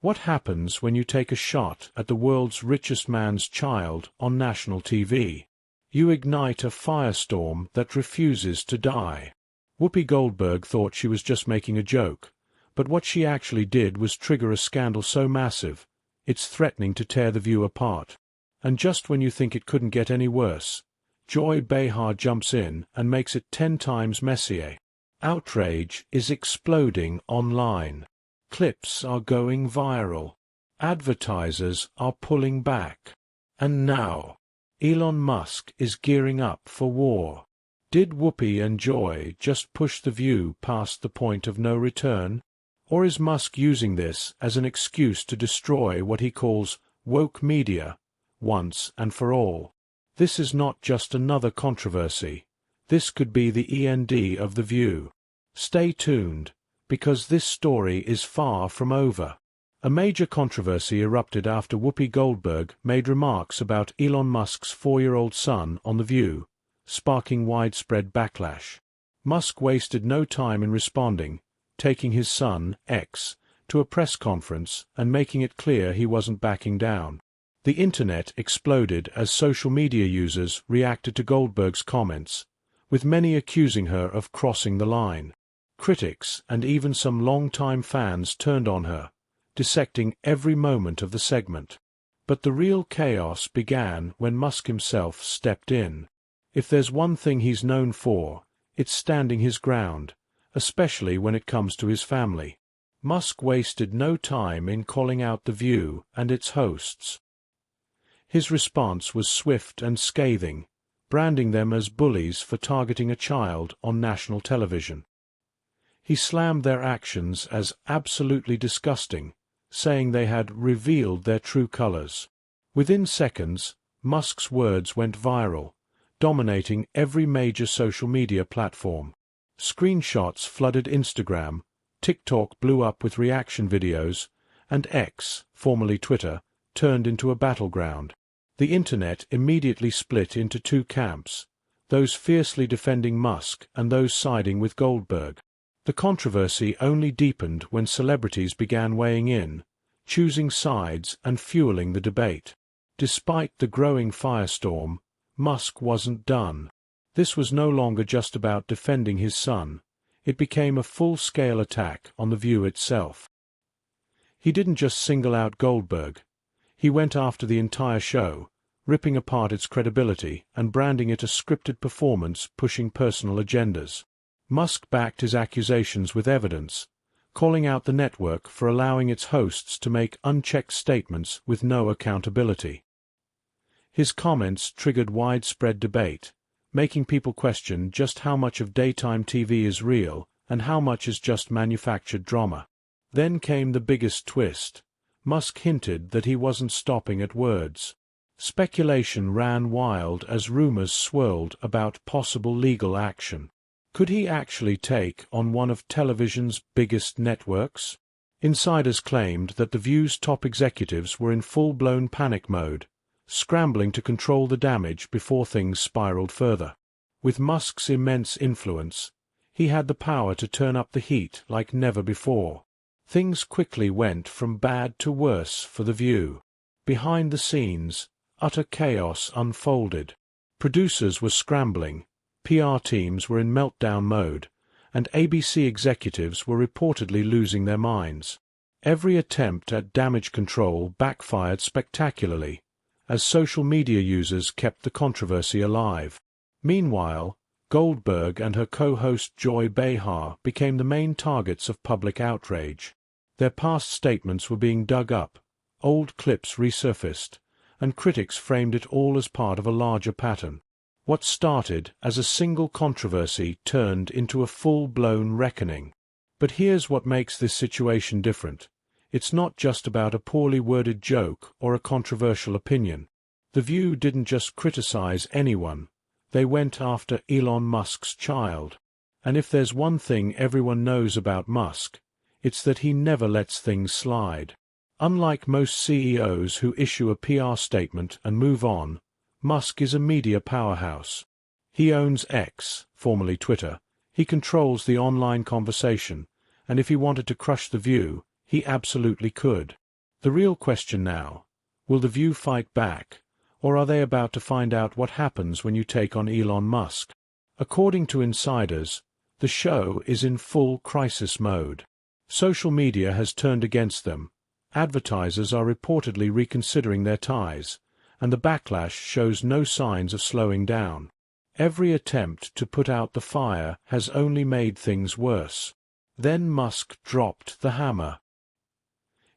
What happens when you take a shot at the world's richest man's child on national TV? You ignite a firestorm that refuses to die. Whoopi Goldberg thought she was just making a joke, but what she actually did was trigger a scandal so massive, it's threatening to tear the View apart. And just when you think it couldn't get any worse, Joy Behar jumps in and makes it 10 times messier. Outrage is exploding online. Clips are going viral. Advertisers are pulling back. And now, Elon Musk is gearing up for war. Did Whoopi and Joy just push the View past the point of no return? Or is Musk using this as an excuse to destroy what he calls woke media, once and for all? This is not just another controversy. This could be the end of the View. Stay tuned, because this story is far from over. A major controversy erupted after Whoopi Goldberg made remarks about Elon Musk's 4-year-old son on The View, sparking widespread backlash. Musk wasted no time in responding, taking his son, X, to a press conference and making it clear he wasn't backing down. The internet exploded as social media users reacted to Goldberg's comments, with many accusing her of crossing the line. Critics and even some longtime fans turned on her, dissecting every moment of the segment. But the real chaos began when Musk himself stepped in. If there's one thing he's known for, it's standing his ground, especially when it comes to his family. Musk wasted no time in calling out The View and its hosts. His response was swift and scathing, branding them as bullies for targeting a child on national television. He slammed their actions as absolutely disgusting, saying they had revealed their true colors. Within seconds, Musk's words went viral, dominating every major social media platform. Screenshots flooded Instagram, TikTok blew up with reaction videos, and X, formerly Twitter, turned into a battleground. The internet immediately split into 2 camps, those fiercely defending Musk and those siding with Goldberg. The controversy only deepened when celebrities began weighing in, choosing sides and fueling the debate. Despite the growing firestorm, Musk wasn't done. This was no longer just about defending his son. It became a full-scale attack on The View itself. He didn't just single out Goldberg. He went after the entire show, ripping apart its credibility and branding it a scripted performance pushing personal agendas. Musk backed his accusations with evidence, calling out the network for allowing its hosts to make unchecked statements with no accountability. His comments triggered widespread debate, making people question just how much of daytime TV is real and how much is just manufactured drama. Then came the biggest twist. Musk hinted that he wasn't stopping at words. Speculation ran wild as rumors swirled about possible legal action. Could he actually take on one of television's biggest networks? Insiders claimed that The View's top executives were in full-blown panic mode, scrambling to control the damage before things spiraled further. With Musk's immense influence, he had the power to turn up the heat like never before. Things quickly went from bad to worse for The View. Behind the scenes, utter chaos unfolded. Producers were scrambling, PR teams were in meltdown mode, and ABC executives were reportedly losing their minds. Every attempt at damage control backfired spectacularly, as social media users kept the controversy alive. Meanwhile, Goldberg and her co-host Joy Behar became the main targets of public outrage. Their past statements were being dug up, old clips resurfaced, and critics framed it all as part of a larger pattern. What started as a single controversy turned into a full-blown reckoning. But here's what makes this situation different. It's not just about a poorly worded joke or a controversial opinion. The View didn't just criticize anyone. They went after Elon Musk's child. And if there's one thing everyone knows about Musk, it's that he never lets things slide. Unlike most CEOs who issue a PR statement and move on, Musk is a media powerhouse. He owns X, formerly Twitter. He controls the online conversation, and if he wanted to crush The View, he absolutely could. The real question now, will The View fight back, or are they about to find out what happens when you take on Elon Musk? According to insiders, the show is in full crisis mode. Social media has turned against them, advertisers are reportedly reconsidering their ties, and the backlash shows no signs of slowing down. Every attempt to put out the fire has only made things worse. Then Musk dropped the hammer.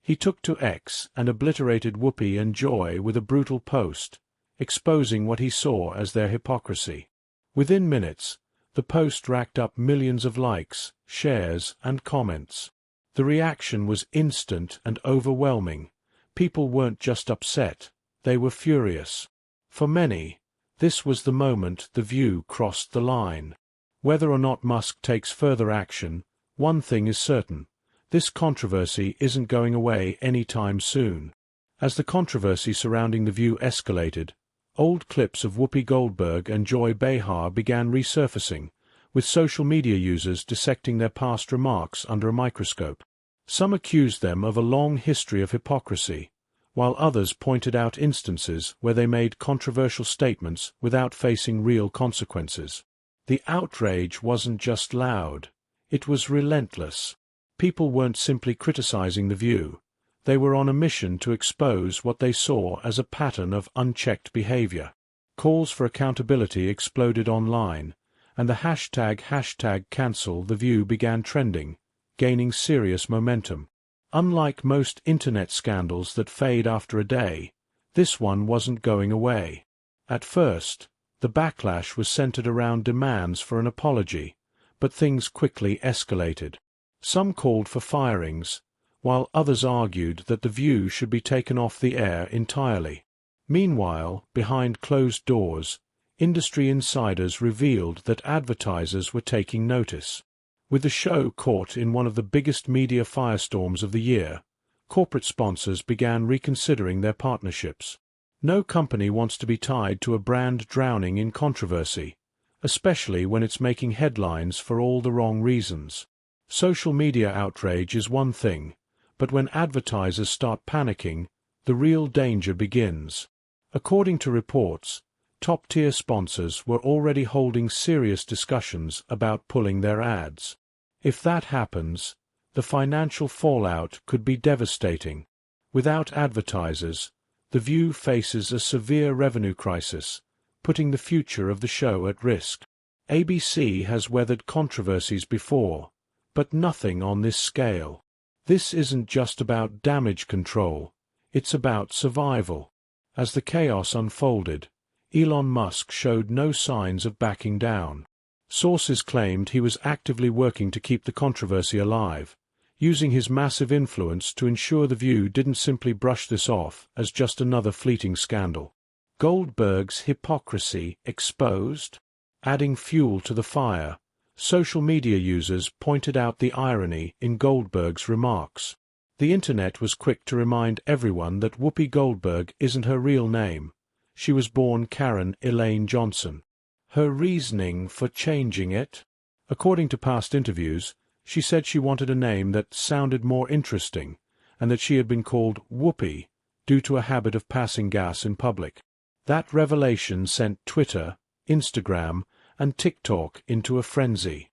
He took to X and obliterated Whoopi and Joy with a brutal post, exposing what he saw as their hypocrisy. Within minutes, the post racked up millions of likes, shares, and comments. The reaction was instant and overwhelming. People weren't just upset, they were furious. For many, this was the moment The View crossed the line. Whether or not Musk takes further action, one thing is certain: this controversy isn't going away anytime soon. As the controversy surrounding The View escalated, old clips of Whoopi Goldberg and Joy Behar began resurfacing, with social media users dissecting their past remarks under a microscope. Some accused them of a long history of hypocrisy, while others pointed out instances where they made controversial statements without facing real consequences. The outrage wasn't just loud, it was relentless. People weren't simply criticizing The View, they were on a mission to expose what they saw as a pattern of unchecked behavior. Calls for accountability exploded online, and the hashtag #CancelTheView began trending, gaining serious momentum. Unlike most internet scandals that fade after a day, this one wasn't going away. At first, the backlash was centered around demands for an apology, but things quickly escalated. Some called for firings, while others argued that The View should be taken off the air entirely. Meanwhile, behind closed doors, industry insiders revealed that advertisers were taking notice. With the show caught in one of the biggest media firestorms of the year, corporate sponsors began reconsidering their partnerships. No company wants to be tied to a brand drowning in controversy, especially when it's making headlines for all the wrong reasons. Social media outrage is one thing, but when advertisers start panicking, the real danger begins. According to reports, top-tier sponsors were already holding serious discussions about pulling their ads. If that happens, the financial fallout could be devastating. Without advertisers, The View faces a severe revenue crisis, putting the future of the show at risk. ABC has weathered controversies before, but nothing on this scale. This isn't just about damage control, it's about survival. As the chaos unfolded, Elon Musk showed no signs of backing down. Sources claimed he was actively working to keep the controversy alive, using his massive influence to ensure The View didn't simply brush this off as just another fleeting scandal. Goldberg's hypocrisy exposed? Adding fuel to the fire, social media users pointed out the irony in Goldberg's remarks. The internet was quick to remind everyone that Whoopi Goldberg isn't her real name. She was born Karen Elaine Johnson. Her reasoning for changing it? According to past interviews, she said she wanted a name that sounded more interesting, and that she had been called Whoopi due to a habit of passing gas in public. That revelation sent Twitter, Instagram, and TikTok into a frenzy.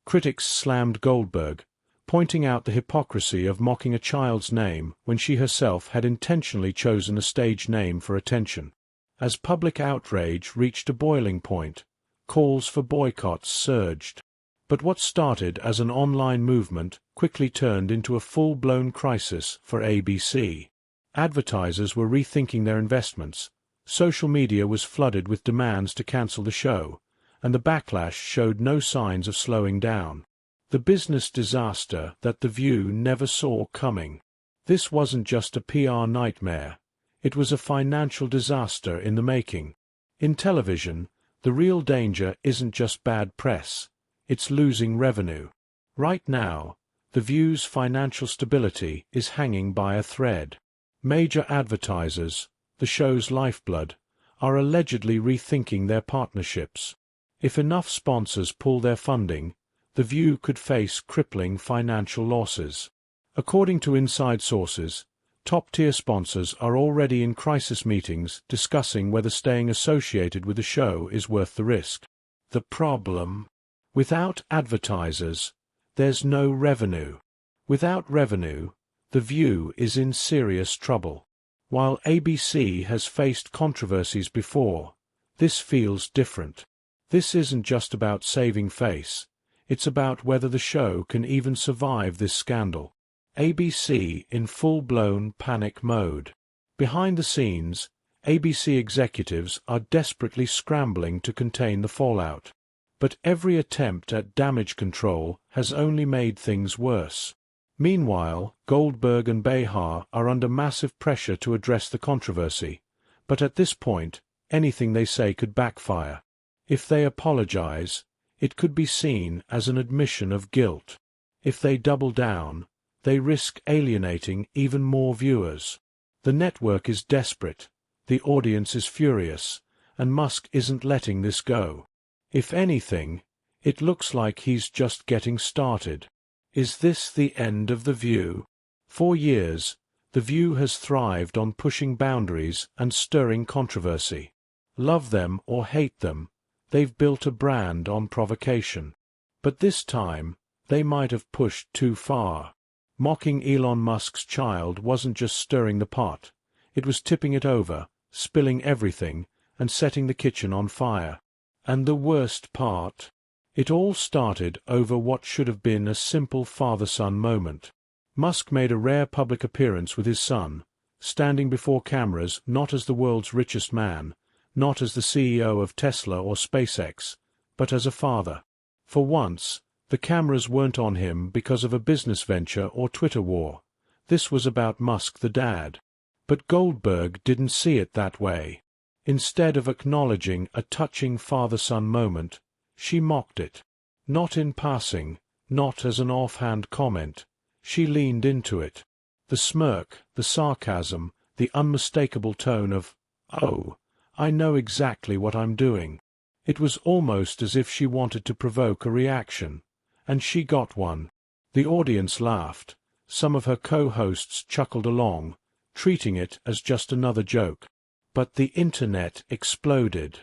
Critics slammed Goldberg, pointing out the hypocrisy of mocking a child's name when she herself had intentionally chosen a stage name for attention. As public outrage reached a boiling point, calls for boycotts surged. But what started as an online movement quickly turned into a full-blown crisis for ABC. Advertisers were rethinking their investments, social media was flooded with demands to cancel the show, and the backlash showed no signs of slowing down. The business disaster that The View never saw coming. This wasn't just a PR nightmare. It was a financial disaster in the making. In television, the real danger isn't just bad press, it's losing revenue. Right now, The View's financial stability is hanging by a thread. Major advertisers, the show's lifeblood, are allegedly rethinking their partnerships. If enough sponsors pull their funding, The View could face crippling financial losses. According to inside sources, Top-tier sponsors are already in crisis meetings discussing whether staying associated with the show is worth the risk. The problem? Without advertisers, there's no revenue. Without revenue, The View is in serious trouble. While ABC has faced controversies before, this feels different. This isn't just about saving face, it's about whether the show can even survive this scandal. ABC in full-blown panic mode. Behind the scenes, ABC executives are desperately scrambling to contain the fallout. But every attempt at damage control has only made things worse. Meanwhile, Goldberg and Behar are under massive pressure to address the controversy, but at this point, anything they say could backfire. If they apologize, it could be seen as an admission of guilt. If they double down, they risk alienating even more viewers. The network is desperate, the audience is furious, and Musk isn't letting this go. If anything, it looks like he's just getting started. Is this the end of The View? For years, The View has thrived on pushing boundaries and stirring controversy. Love them or hate them, they've built a brand on provocation. But this time, they might have pushed too far. Mocking Elon Musk's child wasn't just stirring the pot, it was tipping it over, spilling everything, and setting the kitchen on fire. And the worst part? It all started over what should have been a simple father-son moment. Musk made a rare public appearance with his son, standing before cameras not as the world's richest man, not as the CEO of Tesla or SpaceX, but as a father. For once, the cameras weren't on him because of a business venture or Twitter war. This was about Musk the dad. But Goldberg didn't see it that way. Instead of acknowledging a touching father-son moment, she mocked it. Not in passing, not as an offhand comment. She leaned into it. The smirk, the sarcasm, the unmistakable tone of, "Oh, I know exactly what I'm doing." It was almost as if she wanted to provoke a reaction. And she got one. The audience laughed. Some of her co-hosts chuckled along, treating it as just another joke. But the internet exploded.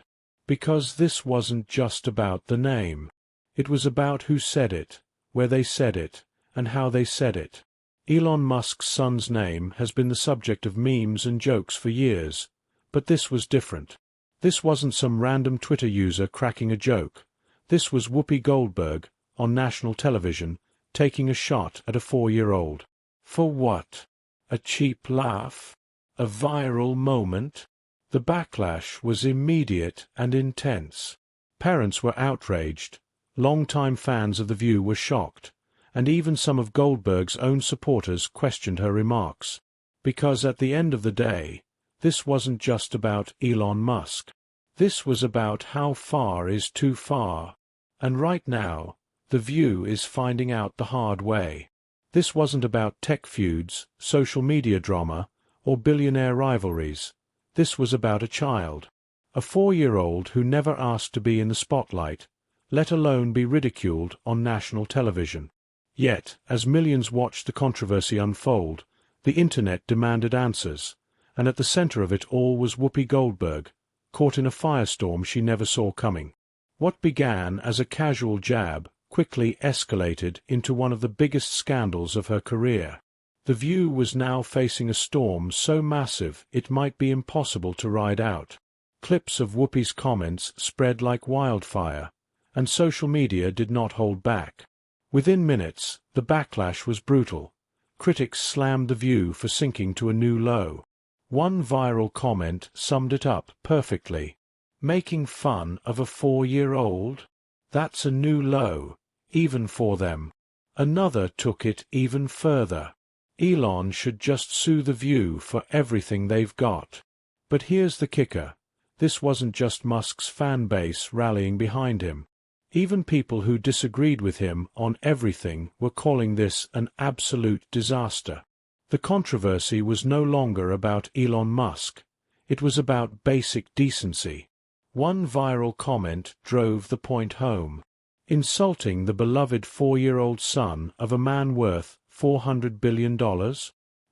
Because this wasn't just about the name. It was about who said it, where they said it, and how they said it. Elon Musk's son's name has been the subject of memes and jokes for years, but this was different. This wasn't some random Twitter user cracking a joke. This was Whoopi Goldberg, on national television, taking a shot at a 4-year-old. For what? A cheap laugh? A viral moment? The backlash was immediate and intense. Parents were outraged, longtime fans of The View were shocked, and even some of Goldberg's own supporters questioned her remarks. Because at the end of the day, this wasn't just about Elon Musk. This was about how far is too far. And right now, The View is finding out the hard way. This wasn't about tech feuds, social media drama, or billionaire rivalries. This was about a child. A 4-year-old who never asked to be in the spotlight, let alone be ridiculed on national television. Yet, as millions watched the controversy unfold, the internet demanded answers, and at the center of it all was Whoopi Goldberg, caught in a firestorm she never saw coming. What began as a casual jab quickly escalated into one of the biggest scandals of her career. The View was now facing a storm so massive it might be impossible to ride out. Clips of Whoopi's comments spread like wildfire, and social media did not hold back. Within minutes, the backlash was brutal. Critics slammed The View for sinking to a new low. One viral comment summed it up perfectly. Making fun of a 4-year-old? That's a new low, even for them. Another took it even further. Elon should just sue The View for everything they've got. But here's the kicker. This wasn't just Musk's fan base rallying behind him. Even people who disagreed with him on everything were calling this an absolute disaster. The controversy was no longer about Elon Musk. It was about basic decency. One viral comment drove the point home. Insulting the beloved 4-year-old son of a man worth $400 billion?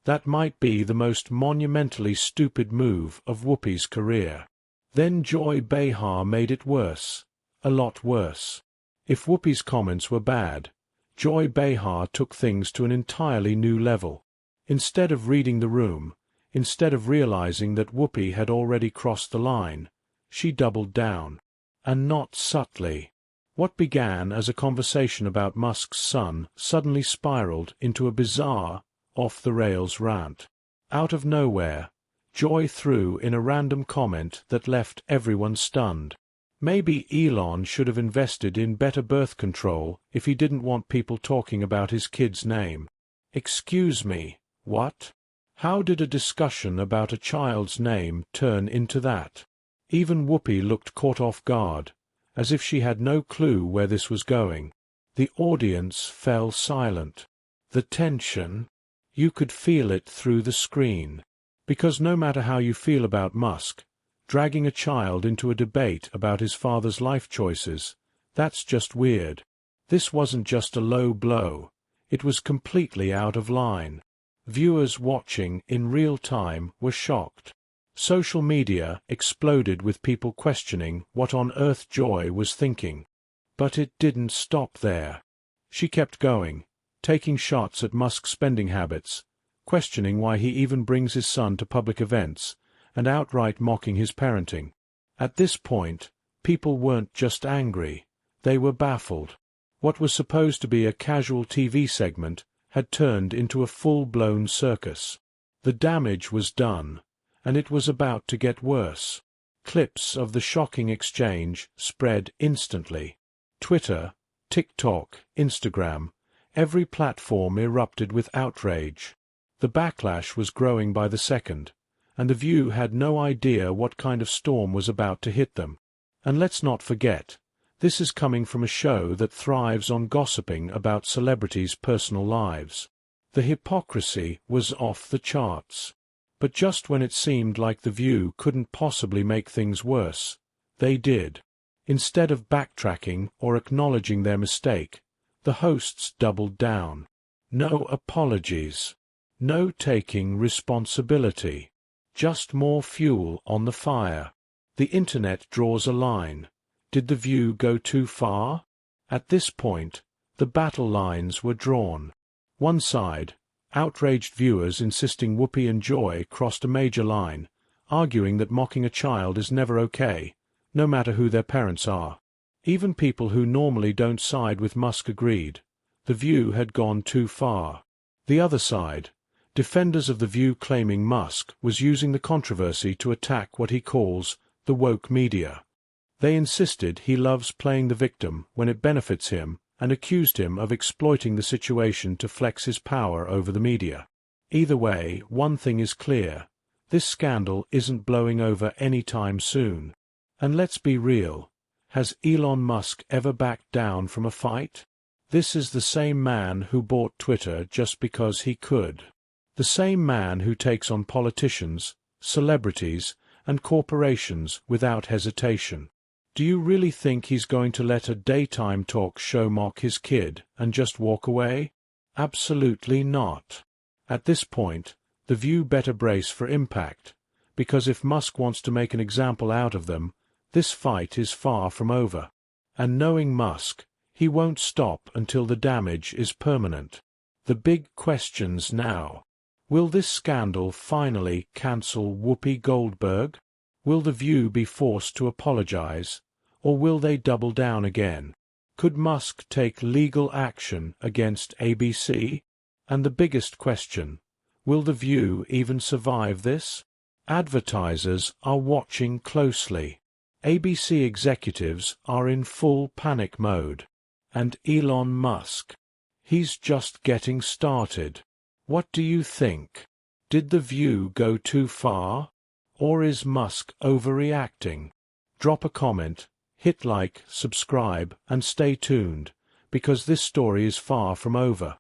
That might be the most monumentally stupid move of Whoopi's career. Then Joy Behar made it worse. A lot worse. If Whoopi's comments were bad, Joy Behar took things to an entirely new level. Instead of reading the room, instead of realizing that Whoopi had already crossed the line, she doubled down. And not subtly. What began as a conversation about Musk's son suddenly spiraled into a bizarre, off-the-rails rant. Out of nowhere, Joy threw in a random comment that left everyone stunned. Maybe Elon should have invested in better birth control if he didn't want people talking about his kid's name. Excuse me, what? How did a discussion about a child's name turn into that? Even Whoopi looked caught off guard, as if she had no clue where this was going. The audience fell silent. The tension, you could feel it through the screen. Because no matter how you feel about Musk, dragging a child into a debate about his father's life choices, that's just weird. This wasn't just a low blow, it was completely out of line. Viewers watching in real time were shocked. Social media exploded with people questioning what on earth Joy was thinking. But it didn't stop there. She kept going, taking shots at Musk's spending habits, questioning why he even brings his son to public events, and outright mocking his parenting. At this point, people weren't just angry, they were baffled. What was supposed to be a casual TV segment had turned into a full-blown circus. The damage was done, and it was about to get worse. Clips of the shocking exchange spread instantly. Twitter, TikTok, Instagram, every platform erupted with outrage. The backlash was growing by the second, and The View had no idea what kind of storm was about to hit them. And let's not forget, this is coming from a show that thrives on gossiping about celebrities' personal lives. The hypocrisy was off the charts. But just when it seemed like The View couldn't possibly make things worse, they did. Instead of backtracking or acknowledging their mistake, the hosts doubled down. No apologies. No taking responsibility. Just more fuel on the fire. The internet draws a line. Did The View go too far? At this point, the battle lines were drawn. One side, outraged viewers insisting Whoopi and Joy crossed a major line, arguing that mocking a child is never okay, no matter who their parents are. Even people who normally don't side with Musk agreed. The View had gone too far. The other side, defenders of The View claiming Musk was using the controversy to attack what he calls the woke media. They insisted he loves playing the victim when it benefits him and accused him of exploiting the situation to flex his power over the media. Either way, one thing is clear. This scandal isn't blowing over any time soon. And let's be real. Has Elon Musk ever backed down from a fight? This is the same man who bought Twitter just because he could. The same man who takes on politicians, celebrities, and corporations without hesitation. Do you really think he's going to let a daytime talk show mock his kid and just walk away? Absolutely not. At this point, The View better brace for impact, because if Musk wants to make an example out of them, this fight is far from over. And knowing Musk, he won't stop until the damage is permanent. The big questions now. Will this scandal finally cancel Whoopi Goldberg? Will The View be forced to apologize? Or will they double down again? Could Musk take legal action against ABC? And the biggest question, will The View even survive this? Advertisers are watching closely. ABC executives are in full panic mode. And Elon Musk, he's just getting started. What do you think? Did The View go too far? Or is Musk overreacting? Drop a comment, hit like, subscribe, and stay tuned, because this story is far from over.